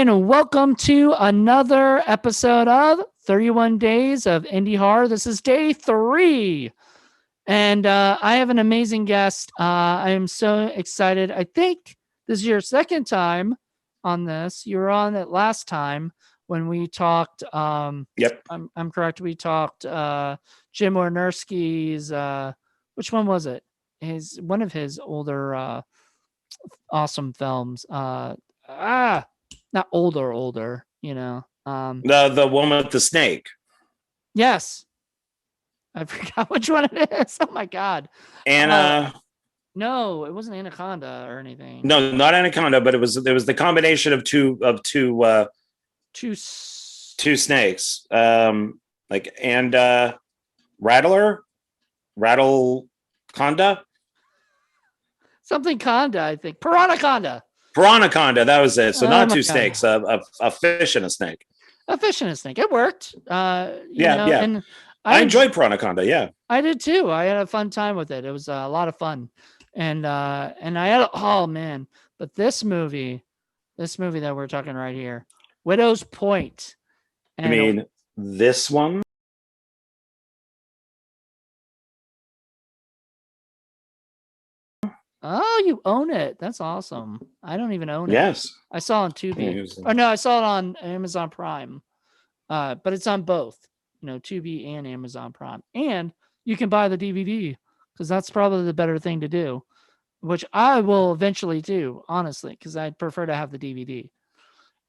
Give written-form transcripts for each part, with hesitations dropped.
and welcome to another episode of 31 Days of Indie Horror. This is day 3, and I have an amazing guest. I am so excited. I think this is your second time on this. You were on it last time when we talked. Yep. I'm correct. We talked Jim Wynorski's. Which one was it? One of his older awesome films. Not older, The one with the snake. Yes. I forgot which one it is. Oh my god. Anna. No, it wasn't Anaconda or anything. No, not Anaconda, but it was the combination of two snakes. Rattleconda. Something Conda, I think. Piranhaconda. Piranhaconda, that was it. So not two snakes, a fish and a snake. A fish and a snake. It worked. Yeah. And I enjoyed Piranhaconda, yeah. I did too. I had a fun time with it. It was a lot of fun. And I had but this movie that we're talking right here, Widow's Point. And this one? Oh, you own it. That's awesome. I don't even own it. Yes. I saw it on Tubi. No, I saw it on Amazon Prime. But it's on both, Tubi and Amazon Prime. And you can buy the DVD because that's probably the better thing to do, which I will eventually do, honestly, because I'd prefer to have the DVD.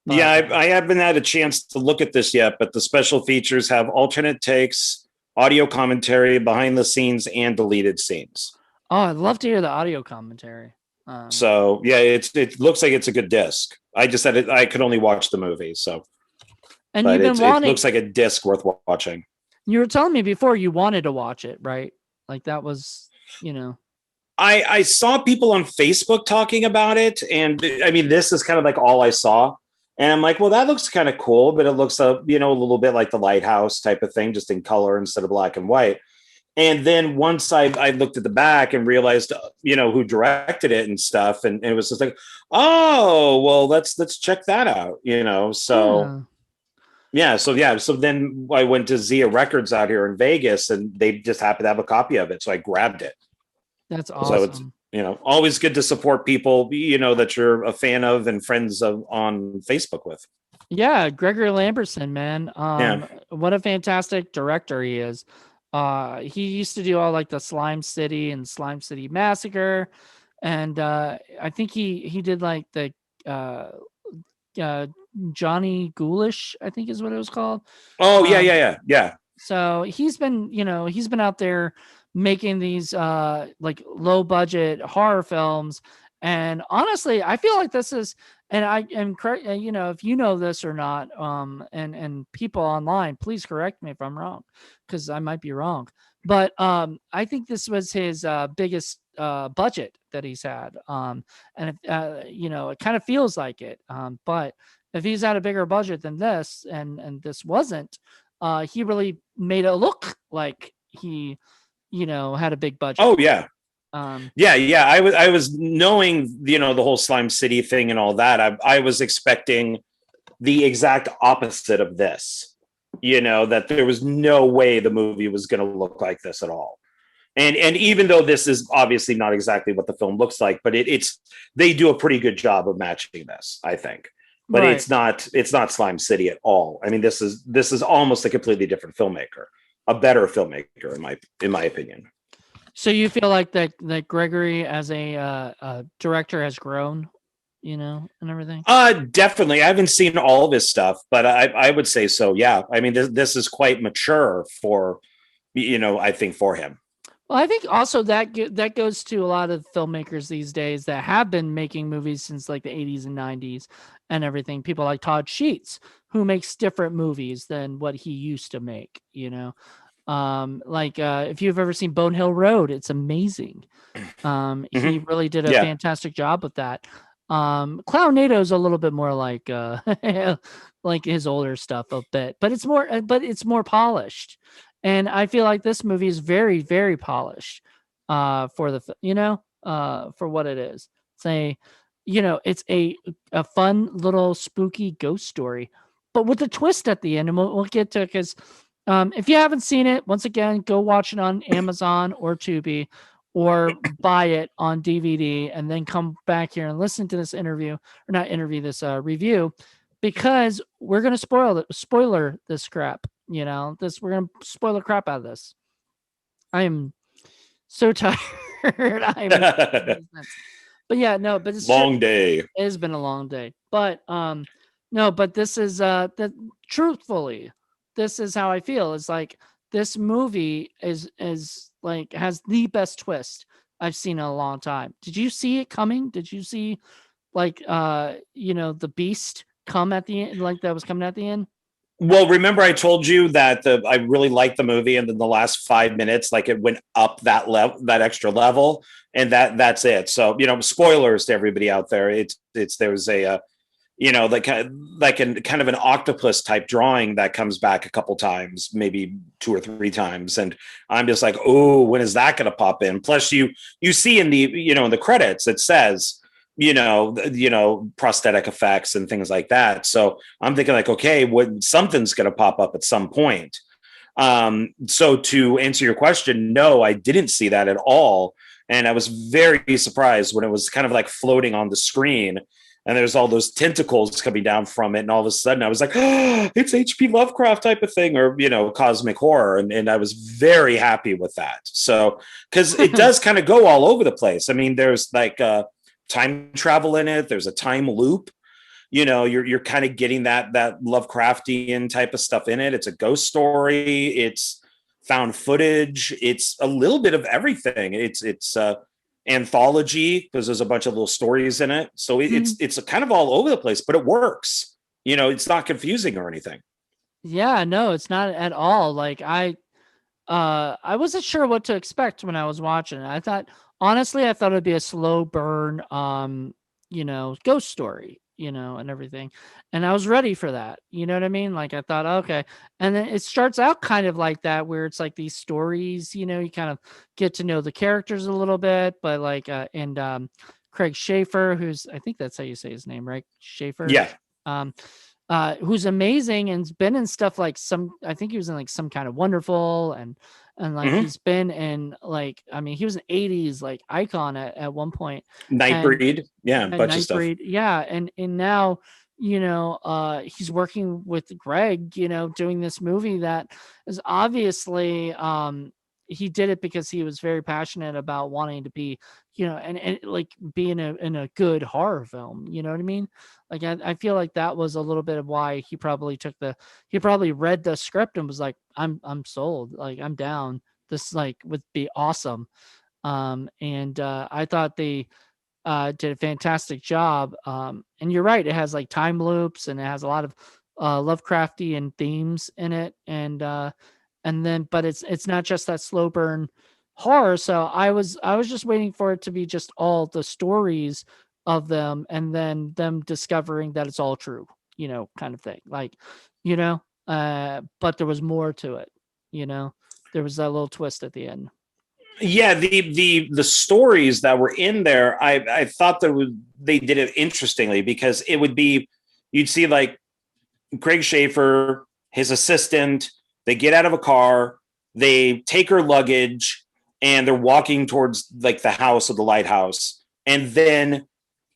But, yeah, I haven't had a chance to look at this yet, but the special features have alternate takes, audio commentary, behind the scenes, and deleted scenes. Oh, I'd love to hear the audio commentary. So yeah, it looks like it's a good disc. I just said I could only watch the movie, so. And you've been wanting. It looks like a disc worth watching. You were telling me before you wanted to watch it, right? Like that was, I saw people on Facebook talking about it, and this is kind of like all I saw, and I'm like, well, that looks kind of cool, but it looks a little bit like The Lighthouse type of thing, just in color instead of black and white. And then once I looked at the back and realized, who directed it and stuff, and it was just like, oh, well, let's check that out, so. Yeah. So then I went to Zia Records out here in Vegas, and they just happened to have a copy of it, so I grabbed it. That's awesome. So it's always good to support people that you're a fan of and friends of on Facebook with. Yeah, Gregory Lamberson, man. What a fantastic director he is. He used to do all like the Slime City and Slime City Massacre, and I think he did like the Johnny Ghoulish, I think is what it was called. Oh yeah. So he's been out there making these like low budget horror films, and honestly, I feel like this is, and I am correct, if you know this or not, and people online, please correct me if I'm wrong, because I might be wrong. But I think this was his biggest budget that he's had, and it kind of feels like it. But if he's had a bigger budget than this, and this wasn't, he really made it look like he, had a big budget. Oh yeah. Yeah. I was knowing, the whole Slime City thing and all that. I was expecting the exact opposite of this, that there was no way the movie was going to look like this at all. And even though this is obviously not exactly what the film looks like, but they do a pretty good job of matching this, I think. But right. It's not Slime City at all. This is almost a completely different filmmaker, a better filmmaker in my opinion. So you feel like that Gregory as a director has grown, and everything? Definitely. I haven't seen all of his stuff, but I would say so. Yeah. This is quite mature for, I think for him. Well, I think also that goes to a lot of filmmakers these days that have been making movies since like the 80s and 90s and everything. People like Todd Sheets, who makes different movies than what he used to make, if you've ever seen Bone Hill Road, it's amazing. He really did a fantastic job with that. Clownado is a little bit more like like his older stuff a bit, but it's more polished. And I feel like this movie is very, very polished for for what it is. It's it's a fun little spooky ghost story, but with a twist at the end, and we'll get to it because if you haven't seen it, once again, go watch it on Amazon or Tubi, or buy it on DVD, and then come back here and listen to this interview, or not interview, this review, because we're gonna spoiler this crap. We're gonna spoil the crap out of this. I am so tired. I'm but yeah, no, but it's true. Long day. It has been a long day. But no, but this is that truthfully, this is how I feel. It's like this movie is like has the best twist I've seen in a long time. Did you see it coming? Did you see like the beast come at the end, like that was coming at the end? Well, remember I told you that I really liked the movie, and then the last 5 minutes, like it went up that level, that extra level, and that's it. So spoilers to everybody out there. It's there's a like an kind of an octopus type drawing that comes back a couple times, maybe 2 or 3 times, and I'm just like, oh, when is that going to pop in? Plus, you see in the in the credits it says prosthetic effects and things like that. So I'm thinking like, okay, something's going to pop up at some point. So to answer your question, no, I didn't see that at all. And I was very surprised when it was kind of like floating on the screen and there's all those tentacles coming down from it. And all of a sudden I was like, oh, it's H.P. Lovecraft type of thing, or, cosmic horror. And I was very happy with that. So, cause it does kind of go all over the place. I mean, there's like, time travel in it. There's a time loop. You're kind of getting that Lovecraftian type of stuff in it. It's a ghost story. It's found footage. It's a little bit of everything. It's anthology because there's a bunch of little stories in it. So it's kind of all over the place, but it works. It's not confusing or anything. Yeah, no, it's not at all. Like I wasn't sure what to expect when I was watching it. Honestly, I thought it'd be a slow burn, ghost story, and everything. And I was ready for that. You know what I mean? Like I thought, okay. And then it starts out kind of like that, where it's like these stories, you kind of get to know the characters a little bit, but like, and Craig Schaefer, I think that's how you say his name, right? Schaefer. Yeah. Who's amazing and's been in stuff like I think he was in like Some Kind of Wonderful, and like he's been in like, I mean, he was an 80s like icon at one point. Nightbreed, yeah, a bunch of stuff. Yeah, and now he's working with Greg, doing this movie that is obviously he did it because he was very passionate about wanting to be, and like be in a good horror film. You know what I mean? Like I feel like that was a little bit of why he probably read the script and was like, I'm sold. Like I'm down. This like would be awesome. And I thought they did a fantastic job. And you're right, it has like time loops and it has a lot of Lovecraftian themes in it, and then but it's not just that slow burn horror. So I was just waiting for it to be just all the stories of them and then them discovering that it's all true, kind of thing. Like, but there was more to it, there was that little twist at the end. Yeah, the stories that were in there, I thought that they did it interestingly, because it would be, you'd see like Craig Schaefer, his assistant, they get out of a car, they take her luggage, and they're walking towards like the house of the lighthouse. And then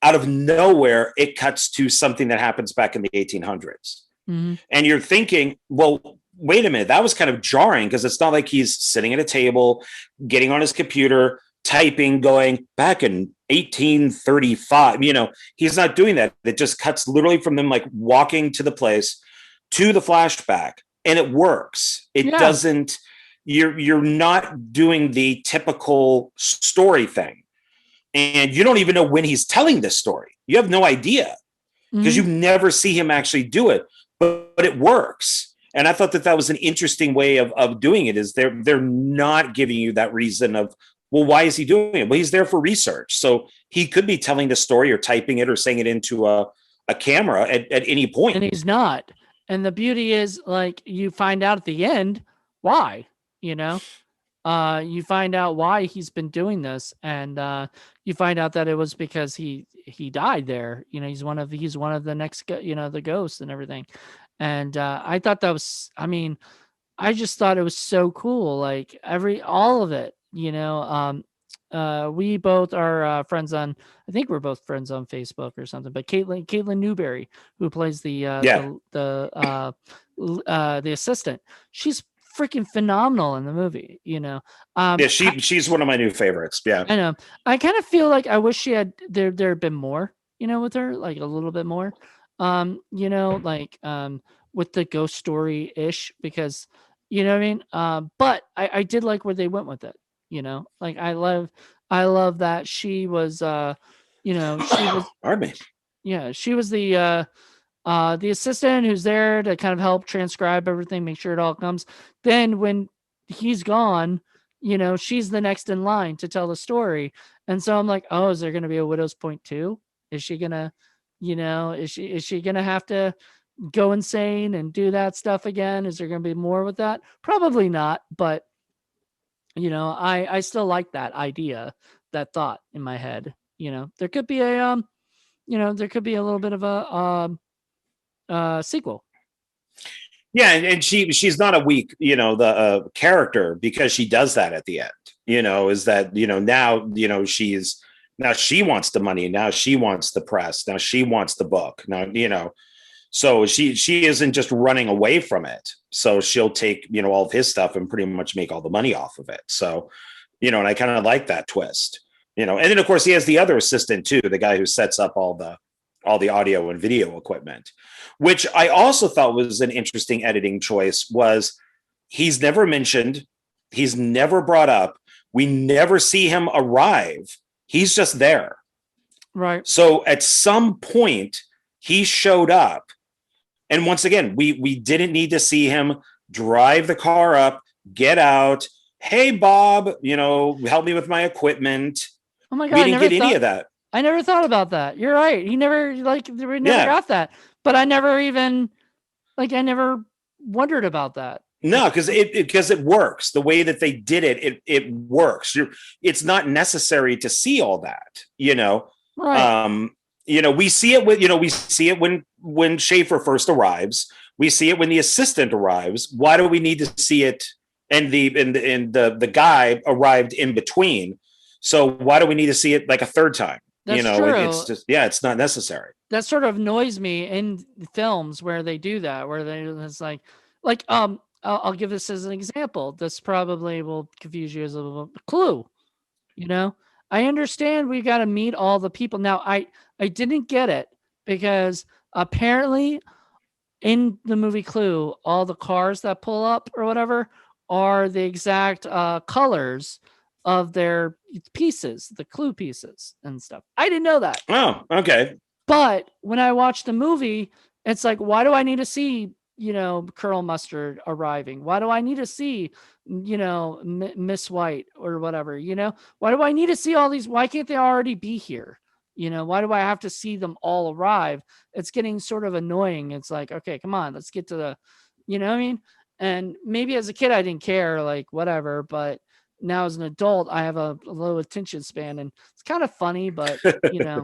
out of nowhere, it cuts to something that happens back in the 1800s. Mm-hmm. And you're thinking, well, wait a minute, that was kind of jarring, because it's not like he's sitting at a table, getting on his computer, typing, going back in 1835. He's not doing that. It just cuts literally from them like walking to the place to the flashback, and it works. It doesn't, you're not doing the typical story thing. And you don't even know when he's telling this story. You have no idea, because you never see him actually do it, but it works. And I thought that was an interesting way of doing it, is they're not giving you that reason of, well, why is he doing it? Well, he's there for research. So he could be telling the story or typing it or saying it into a camera at any point. And he's not. And the beauty is, like, you find out at the end why, you find out why he's been doing this, and you find out that it was because he died there. He's one of the next the ghosts and everything. And I thought that was, I mean, I just thought it was so cool. Like all of it, we both are friends on, I think we're both friends on Facebook or something, but Caitlin Newberry, who plays Yeah. the assistant, she's freaking phenomenal in the movie. Yeah, she's one of my new favorites. Yeah. I know. I kind of feel like I wish there had been more, with her, like a little bit more, like with the ghost story ish, because you know what I mean. But I did like where they went with it. Like I love that she was, she was, Pardon me. yeah, she was the assistant who's there to kind of help transcribe everything, make sure it all comes. Then when he's gone, she's the next in line to tell the story. And so I'm like, oh, is there going to be a widow's point too? Is she gonna, is she gonna have to go insane and do that stuff again? Is there going to be more with that? Probably not. But I still like that idea, that thought in my head. There could be there could be a little bit of a sequel. Yeah, and she's not a weak, the character, because she does that at the end. Is that now now she wants the money, now she wants the press, now she wants the book, now so she isn't just running away from it. So she'll take all of his stuff and pretty much make all the money off of it. So and I kind of like that twist. And then of course he has the other assistant too, the guy who sets up all the audio and video equipment, which I also thought was an interesting editing choice. Was he's never mentioned, he's never brought up, we never see him arrive, he's just there. Right. So at some point he showed up, and once again we didn't need to see him drive the car up, get out, hey Bob, help me with my equipment. Oh my God, we didn't get any of that. I never thought about that. You're right. He never we never got that. But I never even I never wondered about that. No, because it works. The way that they did it works. It's not necessary to see all that. Right. We see it when Schaefer first arrives. We see it when the assistant arrives. Why do we need to see it? And the guy arrived in between. So why do we need to see it like a third time? That's true. It's just, it's not necessary. That sort of annoys me in films where they do that, where it's I'll give this as an example. This probably will confuse you as a little Clue. I understand we got to meet all the people. Now I didn't get it because apparently in the movie Clue, all the cars that pull up or whatever are the exact colors of their pieces, the Clue pieces and stuff. I didn't know that. Oh, okay. But when I watched the movie, it's like, why do I need to see, Colonel Mustard arriving? Why do I need to see, Miss White or whatever, Why do I need to see all these? Why can't they already be here? Why do I have to see them all arrive? It's getting sort of annoying. It's like, okay, come on, let's get to the, what I mean? And maybe as a kid, I didn't care, like whatever, but now as an adult, I have a low attention span, and it's kind of funny, but it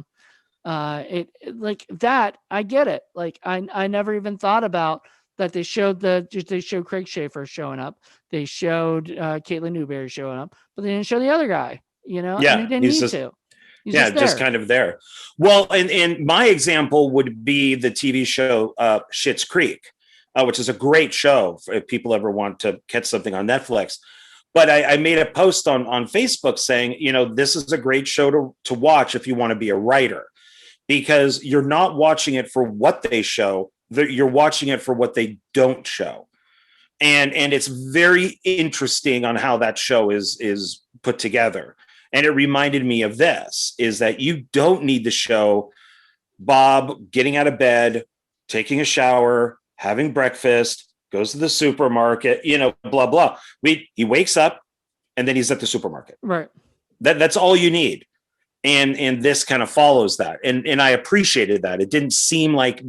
like that. I get it. Like I never even thought about that. They showed Craig Schaefer showing up. They showed Caitlin Newberry showing up, but they didn't show the other guy. Yeah, and they didn't need to. He's just kind of there. Well, and my example would be the TV show Schitt's Creek, which is a great show if people ever want to catch something on Netflix. But I made a post on Facebook saying, this is a great show to watch if you want to be a writer, because you're not watching it for what they show, you're watching it for what they don't show. And it's very interesting on how that show is put together. And it reminded me of this, is that you don't need to show Bob getting out of bed, taking a shower, having breakfast, goes to the supermarket, blah, blah. He wakes up and then he's at the supermarket. Right. That's all you need. And this kind of follows that. And I appreciated that. It didn't seem like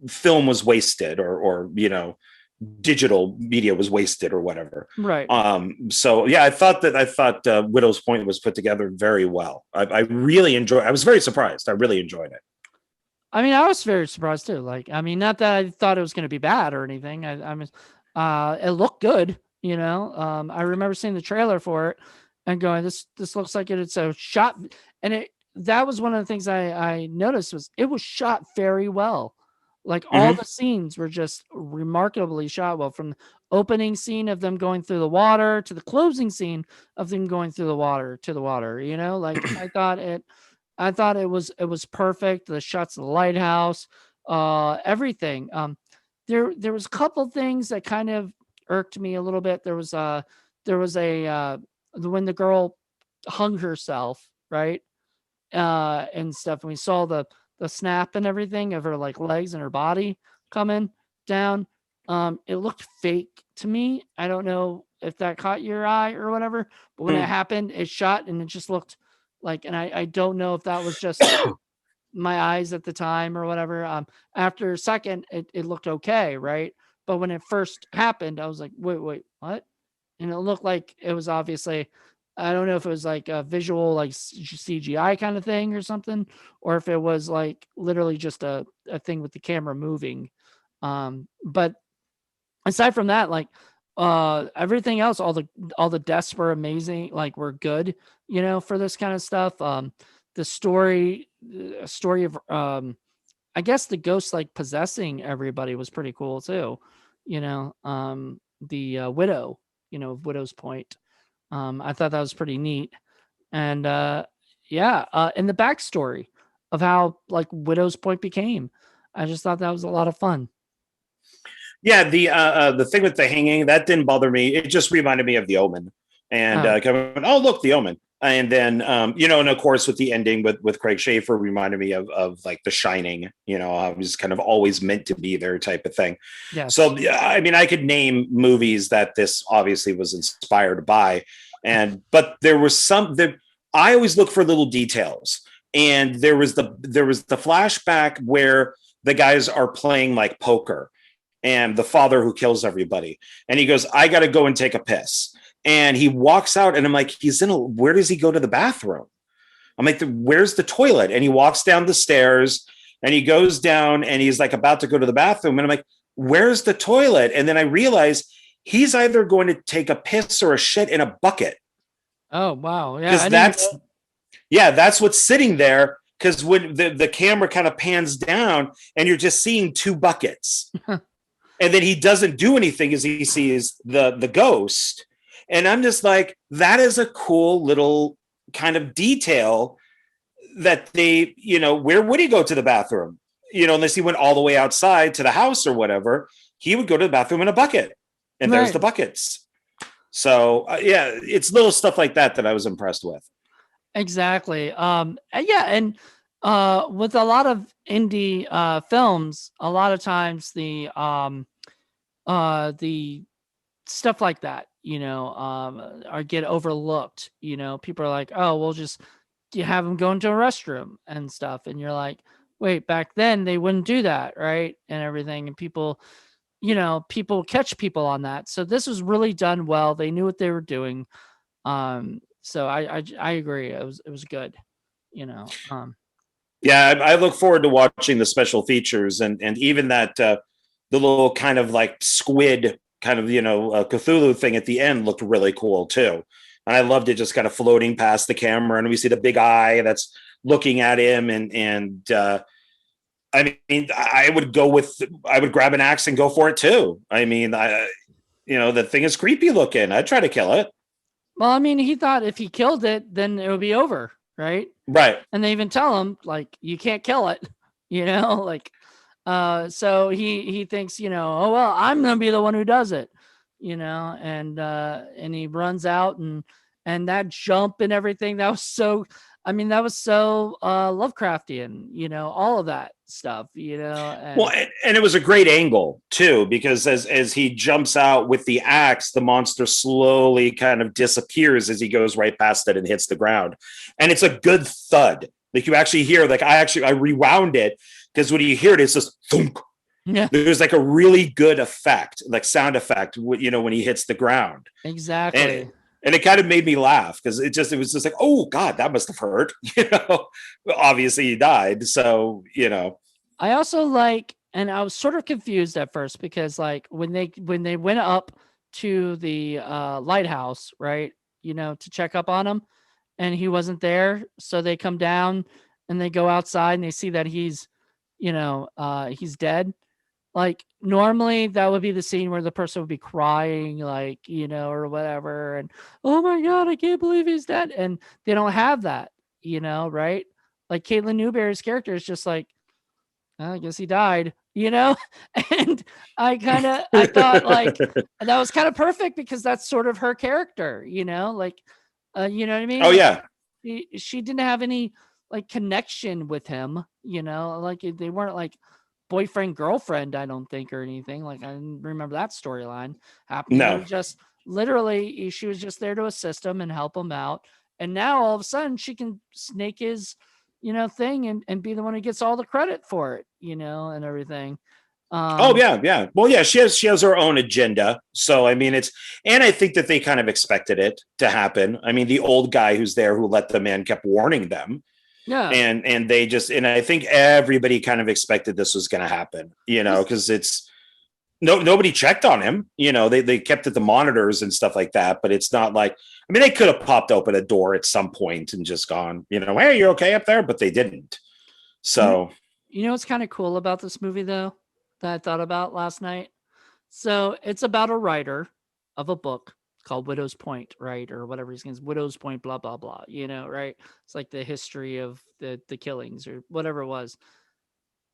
film was wasted or digital media was wasted or whatever. Right. So yeah, I thought Widow's Point was put together very well. I really enjoyed. I was very surprised. I really enjoyed it. I mean, I was very surprised too. Like, I mean, not that I thought it was going to be bad or anything. I mean, it looked good. I remember seeing the trailer for it and going, this looks like it's a shot. And that was one of the things I noticed was it was shot very well. Like all the scenes were just remarkably shot well, from the opening scene of them going through the water to the closing scene of them going through the water to the water. Like I thought it was perfect. The shots of the lighthouse, everything. There was a couple things that kind of irked me a little bit. There was a when the girl hung herself, right, and stuff, and we saw the snap and everything of her like legs and her body coming down. It looked fake to me. I don't know if that caught your eye or whatever, but when it happened, it shot and it just looked like, and I don't know if that was just my eyes at the time or whatever. After a second, it looked okay, right? But when it first happened, I was like, wait, what? And it looked like it was obviously, I don't know if it was like a visual, like CGI kind of thing or something, or if it was like literally just a thing with the camera moving. But aside from that, like everything else, all the deaths were amazing, like were good, for this kind of stuff. The story of I guess the ghost like possessing everybody was pretty cool too. The widow, of Widow's Point. I thought that was pretty neat. And and the backstory of how like Widow's Point became. I just thought that was a lot of fun. Yeah, the thing with the hanging, that didn't bother me. It just reminded me of The Omen, and oh look, The Omen, and then and of course with the ending with Craig Schaefer reminded me of like The Shining. I was kind of always meant to be there type of thing. Yes. So I mean, I could name movies that this obviously was inspired by, but there was some that I always look for little details, and there was the flashback where the guys are playing like poker, and the father who kills everybody. And he goes, I got to go and take a piss. And he walks out and I'm like, where does he go to the bathroom? I'm like, where's the toilet? And he walks down the stairs and he goes down and he's like about to go to the bathroom. And I'm like, where's the toilet? And then I realize he's either going to take a piss or a shit in a bucket. Oh, wow. Yeah. That's what's sitting there. Because when the camera kind of pans down and you're just seeing two buckets. And then he doesn't do anything as he sees the ghost. And I'm just like, that is a cool little kind of detail that they, where would he go to the bathroom? Unless he went all the way outside to the house or whatever, he would go to the bathroom in a bucket. And there's the buckets. So, it's little stuff like that I was impressed with. Exactly. And with a lot of indie films, a lot of times the stuff like that, or get overlooked. People are like, oh, we'll just you have them go into a restroom and stuff, and you're like, wait, back then they wouldn't do that, right? And everything, and people catch people on that. So this was really done well. They knew what they were doing. So I agree. It was good. Yeah, I look forward to watching the special features and even that the little kind of like squid kind of Cthulhu thing at the end looked really cool too. And I loved it just kind of floating past the camera, and we see the big eye that's looking at him. And I mean, I would grab an axe and go for it too. I mean, the thing is creepy looking. I'd try to kill it. Well, I mean, he thought if he killed it, then it would be over, right? Right. And they even tell him, like, you can't kill it, like, so he thinks, oh, well, I'm going to be the one who does it, and he runs out and that jump and everything, that was so Lovecraftian, all of that stuff, Well, and it was a great angle too, because as he jumps out with the axe, the monster slowly kind of disappears as he goes right past it and hits the ground. And it's a good thud. Like you actually hear, like I rewound it because when you hear it, it's just thunk. Yeah, There's like a really good effect, like sound effect, when he hits the ground, and exactly. it kind of made me laugh because it was just like, oh God, that must have hurt. Obviously he died, so I also like, and I was sort of confused at first because like when they went up to the lighthouse, right? To check up on him, and he wasn't there, so they come down and they go outside and they see that he's dead. Like normally that would be the scene where the person would be crying, like, or whatever, and oh my god, I can't believe he's dead. And they don't have that, right? Like Caitlin Newberry's character is just like, "Oh, I guess he died, and I thought like that was kind of perfect because that's sort of her character, like, you know what I mean? oh Like yeah, she didn't have any like connection with him, like they weren't like boyfriend girlfriend, I don't think, or anything. Like I didn't remember that storyline happening. It no. was just literally she was just there to assist him and help him out. And now all of a sudden she can snake his, thing and be the one who gets all the credit for it, and everything. Oh Um yeah, yeah. Well, yeah, she has her own agenda. So I mean, and I think that they kind of expected it to happen. I mean, the old guy who's there who let them in kept warning them, yeah. and they just, and I think everybody kind of expected this was going to happen. This Because it's nobody checked on him. They kept at the monitors and stuff like that, but it's not like, I mean, they could have popped open a door at some point and just gone, hey, you're okay up there, but they didn't. you, So you know what's kind of cool about this movie though that I thought about last night? So it's about a writer of a book called Widow's Point, right? Or whatever his name is, Widow's Point, blah, blah, blah, right? It's like the history of the killings or whatever it was.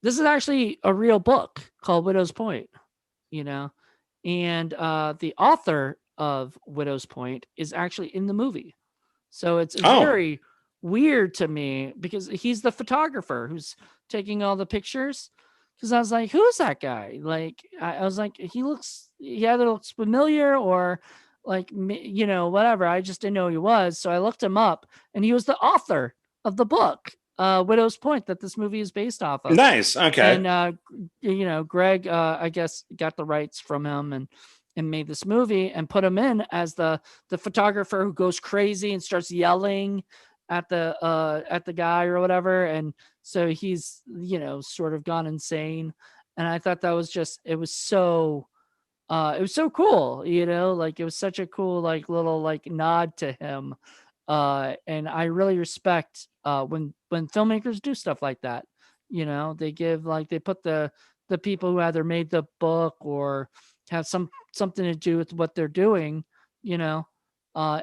This is actually a real book called Widow's Point, you know? And the author of Widow's Point is actually in the movie. So it's oh, very weird to me because he's the photographer who's taking all the pictures. Because I was like, who's that guy? Like, I was like, he either looks familiar or like, whatever. I just didn't know who he was. So I looked him up and he was the author of the book, Widow's Point, that this movie is based off of. nice. Okay. And Greg, I guess, got the rights from him and made this movie and put him in as the photographer who goes crazy and starts yelling at the guy or whatever. And so he's sort of gone insane. And I thought that was just, it was so cool, like it was such a cool like little like nod to him. And I really respect when filmmakers do stuff like that. They give like they put the people who either made the book or have something to do with what they're doing, you know,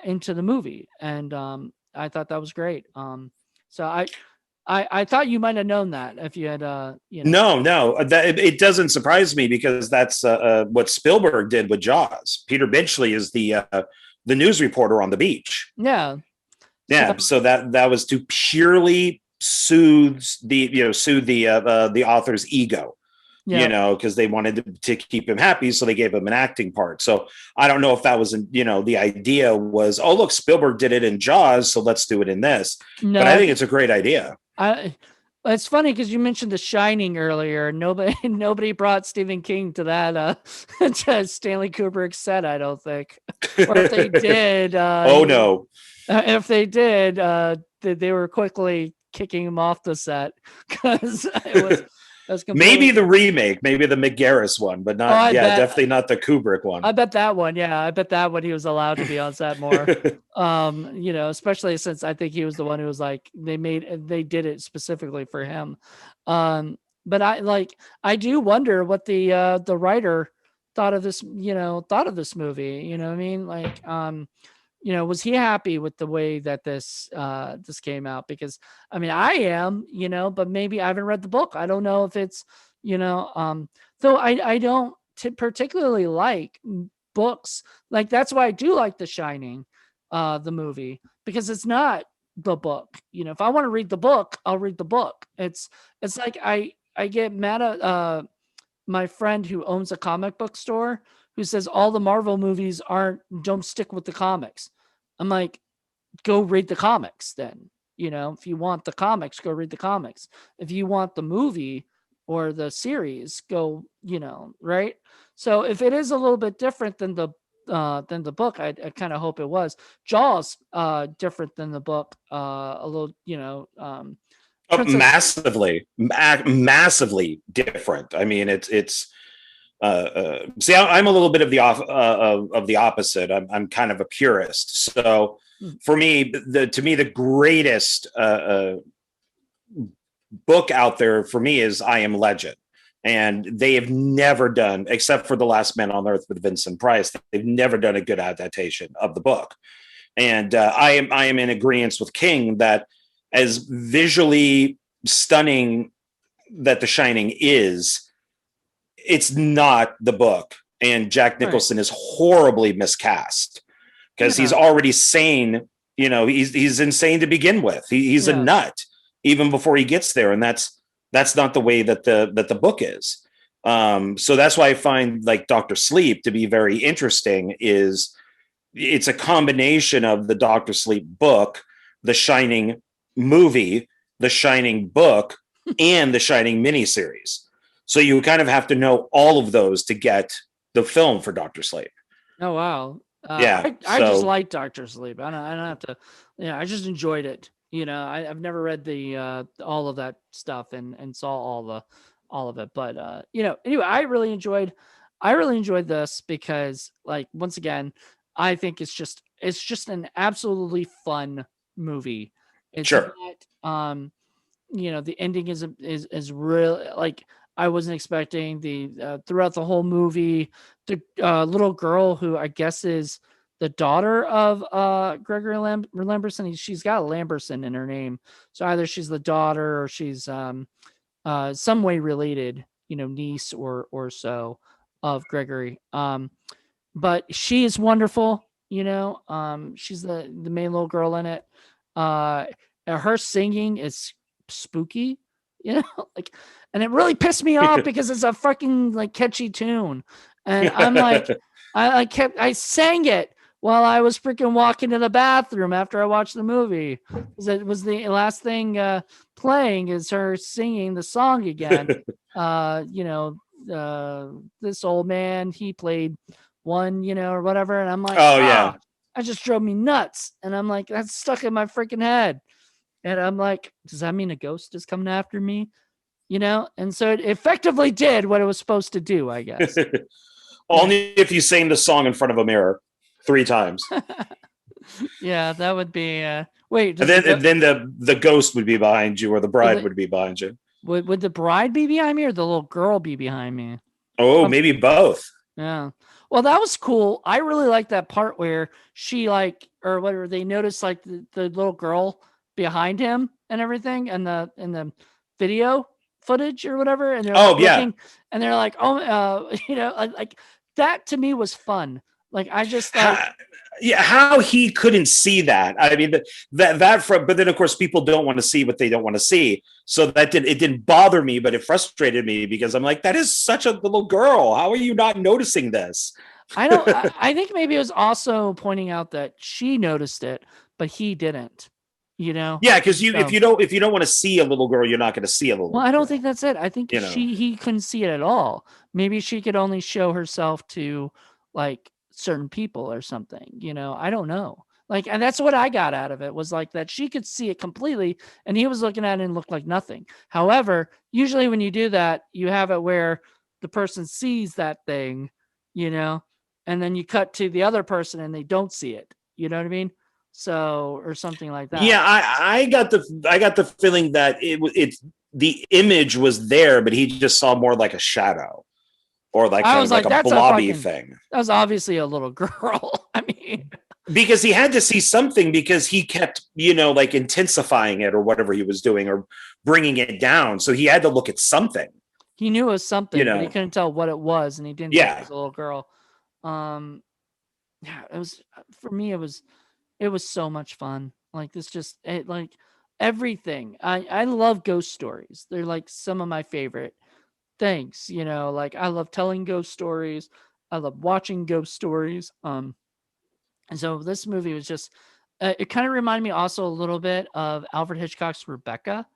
into the movie. And I thought that was great. So I thought you might have known that if you had No, no, that it doesn't surprise me because that's what Spielberg did with Jaws. Peter Benchley is the news reporter on the beach. yeah. So Yeah, so that was to purely soothe the author's ego, yeah. because they wanted to keep him happy, so they gave him an acting part. So I don't know if that was, the idea was, oh look, Spielberg did it in Jaws, so let's do it in this. No, But I think it's a great idea. I it's funny because you mentioned The Shining earlier. Nobody brought Stephen King to that to Stanley Kubrick's set, I don't think. Or if they did, Oh no. if they did, they were quickly kicking him off the set because it was Maybe completely. the remake, maybe the McGarris one, but Oh, not, yeah, definitely not the Kubrick one. I bet that one. Yeah, I bet that one he was allowed to be on set more. Especially since I think he was the one who was like they did it specifically for him. But I do wonder what the writer thought of this movie. You know what I mean? Like was he happy with the way that this came out? Because I mean, I am, but maybe I haven't read the book. I don't know if it's, though I don't particularly like books. Like that's why I do like The Shining, the movie, because it's not the book. If I want to read the book, I'll read the book. It's like I get mad at my friend who owns a comic book store who says all the Marvel movies don't stick with the comics. I'm like, go read the comics then. If you want the comics, go read the comics. If you want the movie or the series go, right? So if it is a little bit different than the book, I kind of hope it was. Jaws different than the book, a little, Oh, Princess. massively different. I mean, it's see, I'm a little bit of of the opposite. I'm kind of a purist. So Hmm, for me, to me, the greatest book out there for me is I Am Legend. And they have never done, except for The Last Man on Earth with Vincent Price, they've never done a good adaptation of the book. And I am in agreement with King that as visually stunning that The Shining is, it's not the book. And Jack right. Nicholson is horribly miscast because he's Yeah. already sane. He's insane to begin with. He's a Yeah. nut even before he gets there, and that's not the way that the book is. So that's why I find like Doctor Sleep to be very interesting. Is it's a combination of the Doctor Sleep book, the Shining movie, the Shining book, and the Shining miniseries. So you kind of have to know all of those to get the film for Doctor Sleep. Oh wow. Yeah. I just So like Doctor Sleep. I don't have to. Yeah, I just enjoyed it. I've never read the all of that stuff and saw all of it. But anyway, I really enjoyed this because, like, once again, I think it's just an absolutely fun movie. It's sure. not the ending is real, like, I wasn't expecting the throughout the whole movie, the little girl who I guess is the daughter of Gregory Lamberson. She's got Lamberson in her name, so either she's the daughter or she's some way related, niece or so of Gregory. But she is wonderful. She's the main little girl in it. Uh, Her singing is spooky, like, and it really pissed me off because it's a fucking like catchy tune, and I'm like, I sang it while I was freaking walking to the bathroom after I watched the movie, because it was the last thing playing is her singing the song again. Uh, you know, this old man, he played one, or whatever. And I'm like, Oh yeah. that just drove me nuts. And I'm like, that's stuck in my freaking head. And I'm like, does that mean a ghost is coming after me? And so it effectively did what it was supposed to do, I guess. Yeah. Only if you sang the song in front of a mirror 3 times. Yeah, that would be, wait, And does the, then the ghost would be behind you or the would bride the, would be behind you. would the bride be behind me or the little girl be behind me? Oh, Prob- maybe both. Yeah. Well, that was cool. I really like that part where she like, or whatever, they noticed like the little girl behind him and everything, and the video footage or whatever, and they're like Oh yeah. looking, and they're like, oh, like that to me was fun. Like I just like, How, yeah, how he couldn't see that. I mean, that from, but then of course people don't want to see what they don't want to see. So it didn't bother me, but it frustrated me because I'm like, that is such a little girl. How are you not noticing this? I don't. I think maybe it was also pointing out that she noticed it, but he didn't. You know. Yeah, because So, if you don't want to see a little girl, you're not going to see a well, little I don't think girl. that's it. I think You know. he couldn't see it at all. Maybe she could only show herself to like certain people or something. I don't know. Like, and that's what I got out of it, was like that she could see it completely, and he was looking at it and looked like nothing. However, usually when you do that, you have it where the person sees that thing, you know, and then you cut to the other person and they don't see it. You know what I mean? So, or something like that. Yeah, I got the feeling that it's the image was there, but he just saw more like a shadow or like I kind was of like like, a that's a blobby fucking, thing. that was obviously a little girl. I mean, Because he had to see something because he kept, like intensifying it or whatever he was doing or bringing it down. So he had to look at something, he knew it was you something, but he know. couldn't tell what it was, and he didn't think it Yeah. was a little girl. Um, yeah, it was, for me. It was so much fun. Like this, just like everything. I love ghost stories. They're like some of my favorite things. Like I love telling ghost stories. I love watching ghost stories. And so this movie was just, it kind of reminded me also a little bit of Alfred Hitchcock's Rebecca.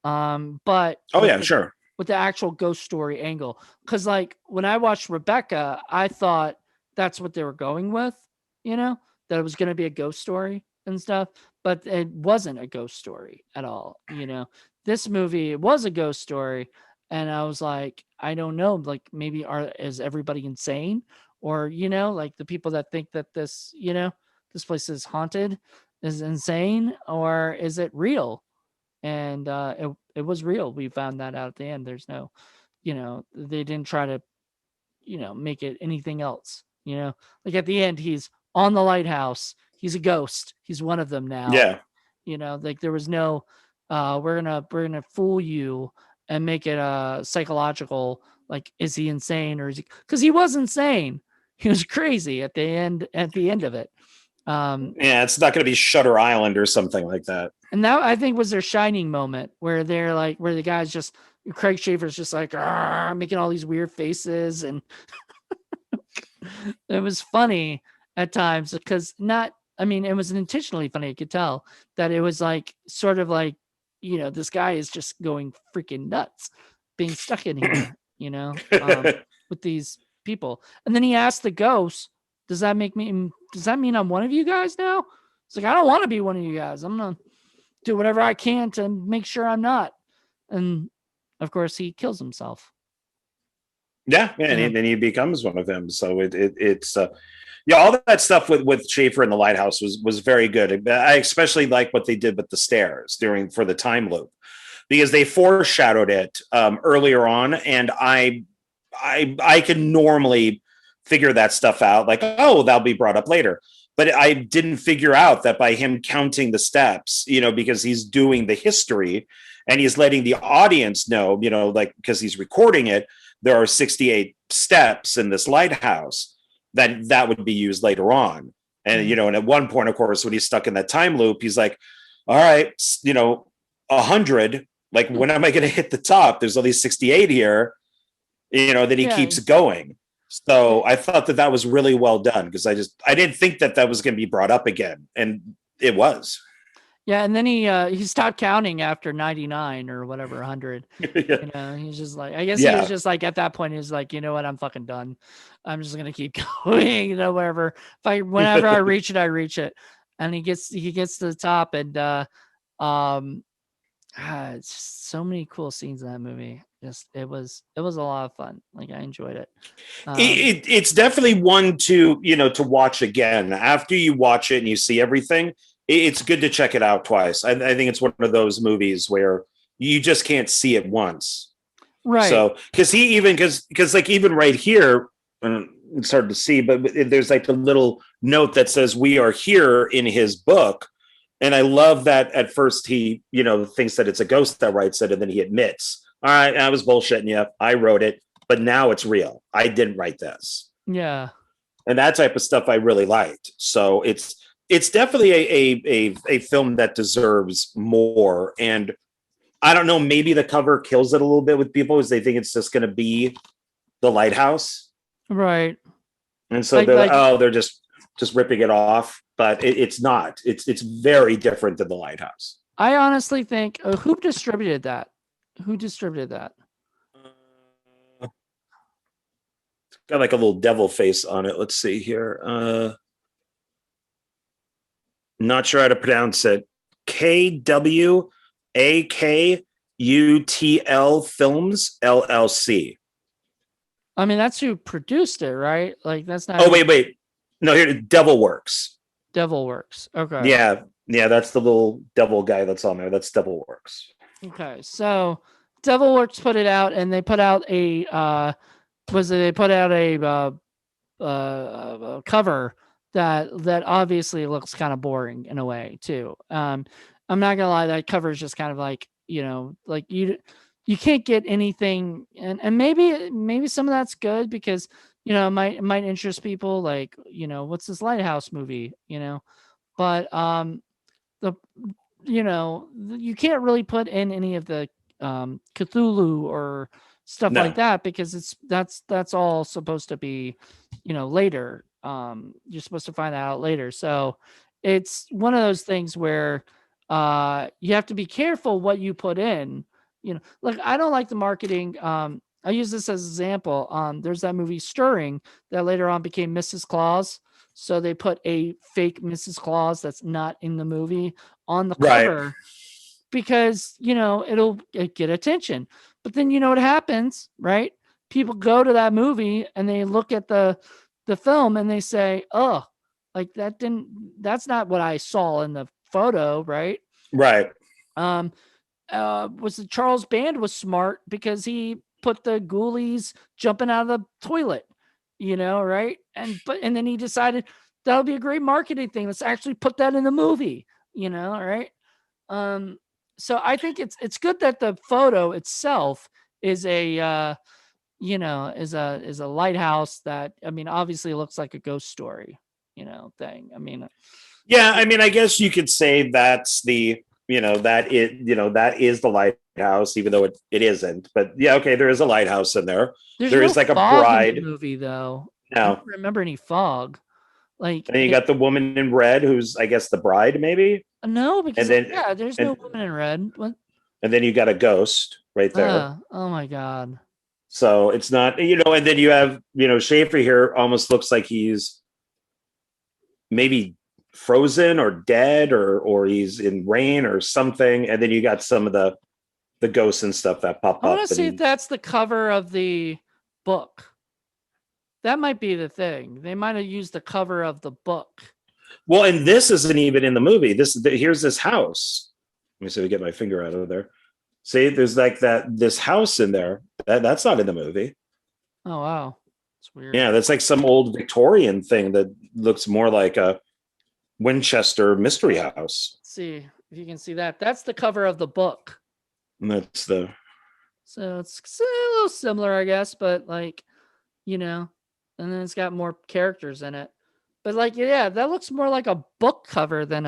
But Oh with yeah, the sure. with the actual ghost story angle. Because like when I watched Rebecca, I thought that's what they were going with, you know, that it was going to be a ghost story and stuff, but it wasn't a ghost story at all. You know, this movie it was a ghost story, and I was like, I don't know, like maybe is everybody insane, or you know, like the people that think that this, you know, this place is haunted is insane, or is it real? And it was real. We found that out at the end. There's no, you know, they didn't try to, you know, make it anything else. You know, like at the end, he's on the lighthouse. He's a ghost. He's one of them now. Yeah. You know, like there was no, we're gonna fool you and make it psychological. Like, is he insane or is he? Because he was insane. He was crazy at the end. At the end of it. Yeah, it's not going to be Shutter Island or something like that. And that I think was their shining moment where they're like, where the guy's just, Craig Schaefer's just like, making all these weird faces. And it was funny at times because not, I mean, it was intentionally funny. I could tell that it was like, sort of like, you know, this guy is just going freaking nuts being stuck in here, you know, with these people. And then he asked the ghost, does that mean I'm one of you guys now? It's like, I don't want to be one of you guys. I'm going to do whatever I can to make sure I'm not. And of course, he kills himself. Yeah, and he becomes one of them. So it's yeah, all that stuff with Schaefer and the lighthouse was very good. I especially like what they did with the stairs for the time loop, because they foreshadowed it earlier on, and I can normally figure that stuff out, like, oh, that'll be brought up later. But I didn't figure out that by him counting the steps, you know, because he's doing the history and he's letting the audience know, you know, like, because he's recording it, there are 68 steps in this lighthouse that would be used later on. And, you know, and at one point, of course, when he's stuck in that time loop, he's like, all right, you know, 100, like, when am I going to hit the top? There's only 68 here, you know, then he keeps going. So I thought that was really well done, because I didn't think that was going to be brought up again, and it was. Yeah, and then he stopped counting after 99 or whatever 100. Yeah. You know, he's just like, I guess he was just like, at that point, he's like, you know what, I'm fucking done. I'm just gonna keep going. You know, wherever whenever I reach it, I reach it. And he gets to the top, and it's just so many cool scenes in that movie. Just it was a lot of fun. Like, I enjoyed it. It's definitely one to, you know, to watch again after you watch it and you see everything. It's good to check it out twice. I think it's one of those movies where you just can't see it once, right? So because like even right here, it's hard to see, but there's like a little note that says "We are here" in his book. And I love that at first he, you know, thinks that it's a ghost that writes it, and then he admits, all right, I was bullshitting you. I wrote it, but now it's real. I didn't write this. Yeah. And that type of stuff I really liked. So it's definitely a film that deserves more. And I don't know, maybe the cover kills it a little bit with people, because they think it's just going to be the lighthouse. Right. And so they're just ripping it off. But it's not. It's very different than the lighthouse. I honestly think who distributed that? Who distributed that? It's got like a little devil face on it. Let's see here. Not sure how to pronounce it. KWAKUTL Films LLC. I mean, that's who produced it, right? Like, that's not. Oh, wait. No, here, Devil Works. Devil Works. Okay. Yeah, that's the little devil guy that's on there. That's Devil Works. Okay, so Devil Works put it out, and they put out a cover that obviously looks kind of boring in a way too. I'm not gonna lie, that cover is just kind of like, you know, like you can't get anything, and maybe some of that's good, because you know, it might interest people, like, you know, what's this lighthouse movie, you know, but you can't really put in any of the Cthulhu or stuff like that, because that's all supposed to be, you know, later. You're supposed to find that out later. So it's one of those things where you have to be careful what you put in, Like I don't like the marketing. I use this as an example. There's that movie Stirring that later on became Mrs. Claus. So they put a fake Mrs. Claus that's not in the movie on the Right. cover because it'll get attention. But then you know what happens, right? People go to that movie and they look at the film and they say, "Oh, like that's not what I saw in the photo, right?" Right. Um, was the Charles Band was smart because he put the ghoulies jumping out of the toilet, right? And then he decided that'll be a great marketing thing. Let's actually put that in the movie, right? Um, so I think it's good that the photo itself is a is a lighthouse that, I mean, obviously looks like a ghost story, thing. I mean, Yeah, I mean, I guess you could say that's the that is the lighthouse, even though it isn't. But yeah, okay, there is a lighthouse in there. there's There no is like a fog in the bride. movie though. I don't Now, remember any fog. Like and you got the woman in red, who's I guess the bride, maybe, no, and because then yeah, there's no and woman in red. What? and then you got a ghost right there. Oh my god. So it's not, and then you have, Schaefer here almost looks like he's maybe frozen or dead or he's in rain or something. And then you got some of the ghosts and stuff that pop I want up. to see if that's the cover of the book. That might be the thing. They might have used the cover of the book. Well, and this isn't even in the movie. Here's this house. Let me see if I get my finger out of there. See, there's like this house in there. That's not in the movie. Oh wow. It's weird. Yeah, that's like some old Victorian thing that looks more like a Winchester mystery house. Let's see if you can see that. That's the cover of the book. And that's the So it's a little similar, I guess, but like, and then it's got more characters in it. But like, yeah, that looks more like a book cover than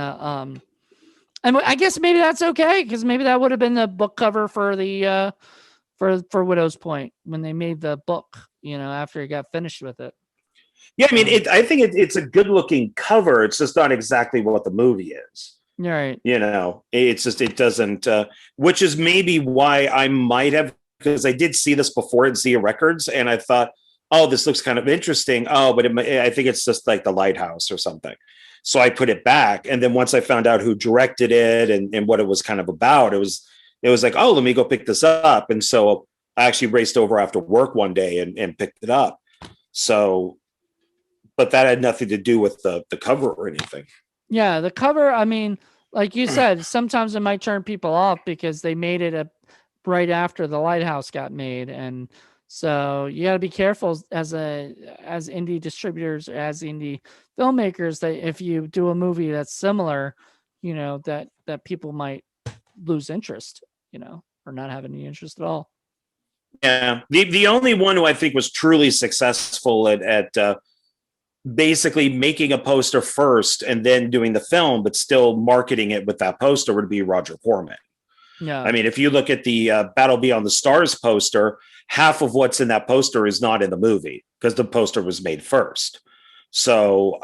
and I guess maybe that's okay because maybe that would have been the book cover for the for Widow's Point when they made the book, after he got finished with it. Yeah, I mean, I think it's a good looking cover. It's just not exactly what the movie is. Right. It's just, it doesn't, which is maybe why I might have, because I did see this before at Zia Records and I thought, oh, this looks kind of interesting. Oh, but I think it's just like the lighthouse or something. So I put it back. And then once I found out who directed it and what it was kind of about, it was like, oh, let me go pick this up. And so I actually raced over after work one day and picked it up. So, but that had nothing to do with the cover or anything. Yeah, the cover, I mean, like you said, sometimes it might turn people off because they made it right after the lighthouse got made. And so you got to be careful as indie distributors, as indie filmmakers, that if you do a movie that's similar, that people might lose interest, or not have any interest at all. Yeah. The only one who I think was truly successful at basically making a poster first and then doing the film, but still marketing it with that poster would be Roger Corman. Yeah. I mean, if you look at the Battle Beyond the Stars poster, half of what's in that poster is not in the movie because the poster was made first. So,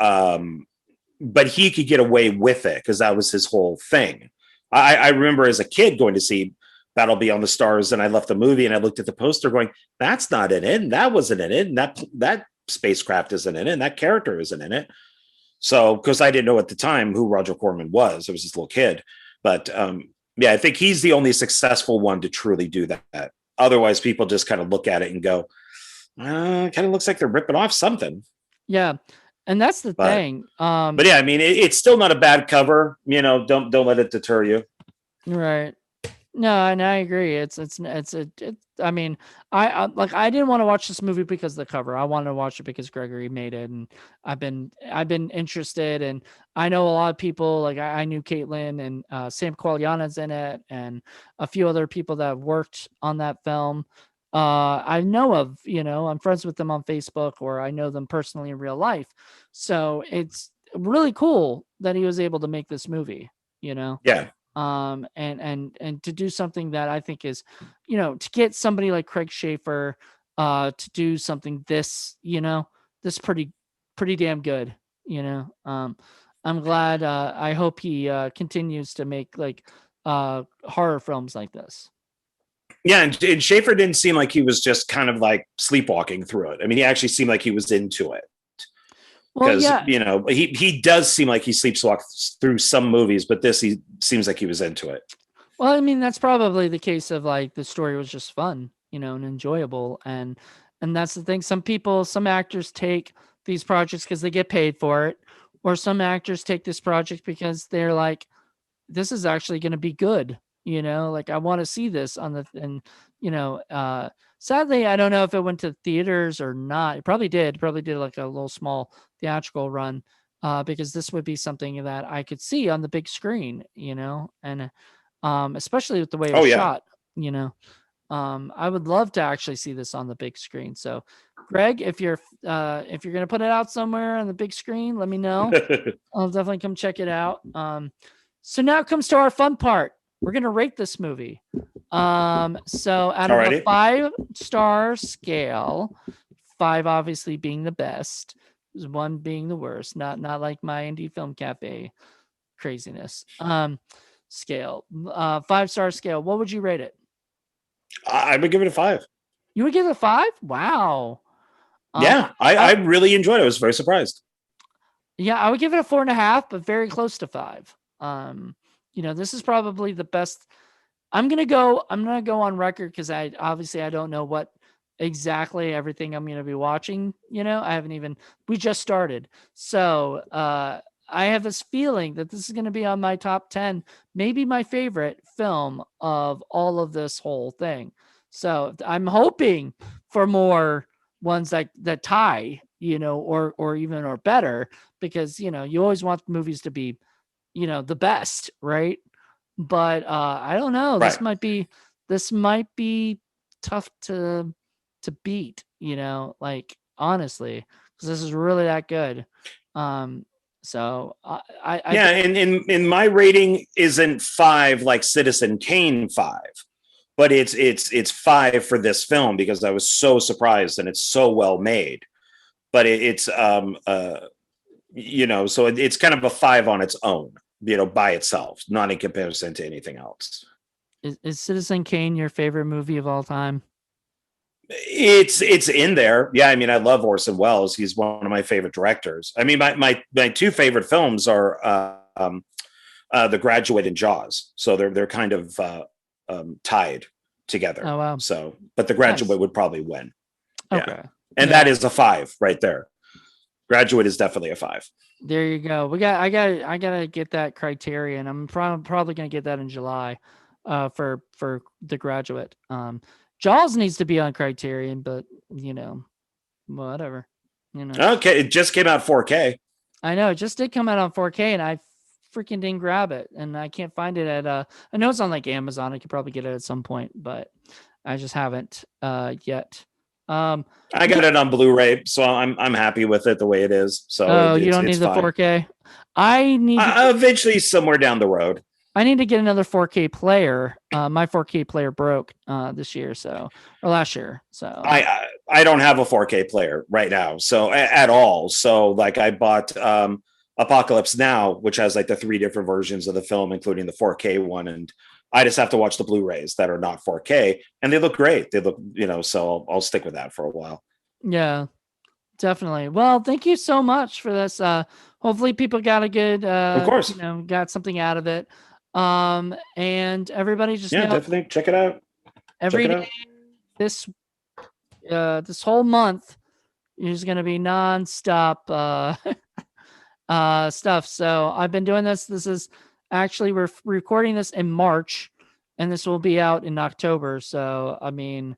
but he could get away with it because that was his whole thing. I remember as a kid going to see Battle Beyond the Stars and I left the movie and I looked at the poster going, that's not in it. And that wasn't in it. And that spacecraft isn't in it. And that character isn't in it. So, because I didn't know at the time who Roger Corman was. I was this little kid. But yeah, I think he's the only successful one to truly do that. Otherwise, people just kind of look at it and go, kind of looks like they're ripping off something. Yeah. And that's the thing. But yeah, I mean, it's still not a bad cover. Don't let it deter you. Right. No, and I agree. I mean, I didn't want to watch this movie because of the cover. I wanted to watch it because Gregory made it, and I've been interested, and I know a lot of people. Like I knew Caitlin and Sam Qualiana's in it, and a few other people that worked on that film. I know of, I'm friends with them on Facebook, or I know them personally in real life. So it's really cool that he was able to make this movie. Yeah. And to do something that I think is, to get somebody like Craig Schaefer, to do something this pretty damn good, I'm glad, I hope he, continues to make like, horror films like this. Yeah, and Schaefer didn't seem like he was just kind of like sleepwalking through it. I mean, he actually seemed like he was into it Well, because yeah. he does seem like he sleepwalks through some movies, but this he seems like he was into it. Well, I mean, that's probably the case of like the story was just fun, and enjoyable, and that's the thing. Some actors take these projects because they get paid for it, or some actors take this project because they're like, this is actually going to be good. Like I want to see this on the and you know, sadly, I don't know if it went to theaters or not. It probably did. Probably did like a little small theatrical run, because this would be something that I could see on the big screen. And especially with the way it Oh was yeah. shot. I would love to actually see this on the big screen. So, Greg, if you're gonna put it out somewhere on the big screen, let me know. I'll definitely come check it out. So now comes to our fun part. We're gonna rate this movie. So out of a Alrighty. 5-star scale, 5 obviously being the best, 1 being the worst. Not like my indie film cafe craziness. Scale. 5-star scale. What would you rate it? I would give it a 5. You would give it a 5? Wow. Yeah, I really enjoyed it. I was very surprised. Yeah, I would give it a 4.5, but very close to 5. This is probably the best. I'm gonna go on record because I don't know what exactly everything I'm gonna be watching. We just started. So I have this feeling that this is gonna be on my top 10, maybe my favorite film of all of this whole thing. So I'm hoping for more ones that tie, or even or better, because you always want movies to be, the best, right? But I don't know. Right. This might be tough to beat, like honestly, because this is really that good. So I Yeah, and in my rating isn't 5 like Citizen Kane 5, but it's 5 for this film because I was so surprised and it's so well made. But it's so it's kind of a 5 on its own, by itself, not in comparison to anything else. is Citizen Kane your favorite movie of all time? It's in there. Yeah, I mean, I love Orson Welles. He's one of my favorite directors. I mean, my 2 favorite films are The Graduate and Jaws. So they're kind of tied together. Oh wow, So, but The nice. Graduate would probably win. Yeah, Okay, and yeah. that is a 5 right there. Graduate is definitely a 5. There you go. I gotta get that Criterion. I'm probably gonna get that in July, for The Graduate. Jaws needs to be on Criterion, but whatever. Okay, it just came out 4K. I know it just did come out on 4K, and I freaking didn't grab it, and I can't find it at. I know it's on like Amazon. I could probably get it at some point, but I just haven't yet. I got it on Blu-ray, so I'm happy with it the way it is. So Oh, you don't need it's the fine. 4K. I need to Eventually, somewhere down the road. I need to get another 4K player. My 4K player broke this year, or last year. So I don't have a 4K player right now, so at all. So like I bought Apocalypse Now, which has like the 3 different versions of the film, including the 4K one, and I just have to watch the Blu-rays that are not 4K, and they look great. They look, so I'll stick with that for a while. yeah, definitely. Well, thank you so much for this. Hopefully people got a good, Of course. got something out of it. And everybody just know Definitely check it out. every day this this whole month is going to be nonstop stuff. So I've been doing this. This is actually, we're recording this in March, and this will be out in October. So I mean,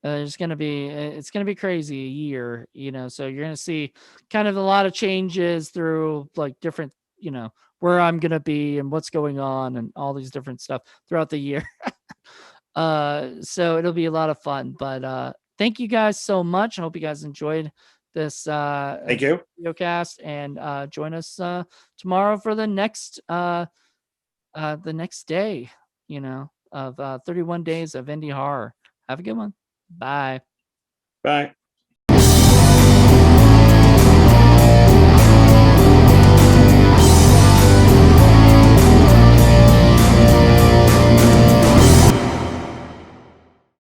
it's gonna be crazy a year, So you're gonna see kind of a lot of changes through like different, where I'm gonna be and what's going on and all these different stuff throughout the year. So it'll be a lot of fun. But thank you guys so much. I hope you guys enjoyed this Thank you. video cast, and join us tomorrow for the next day, of 31 days of indie horror. Have a good one. Bye. Bye.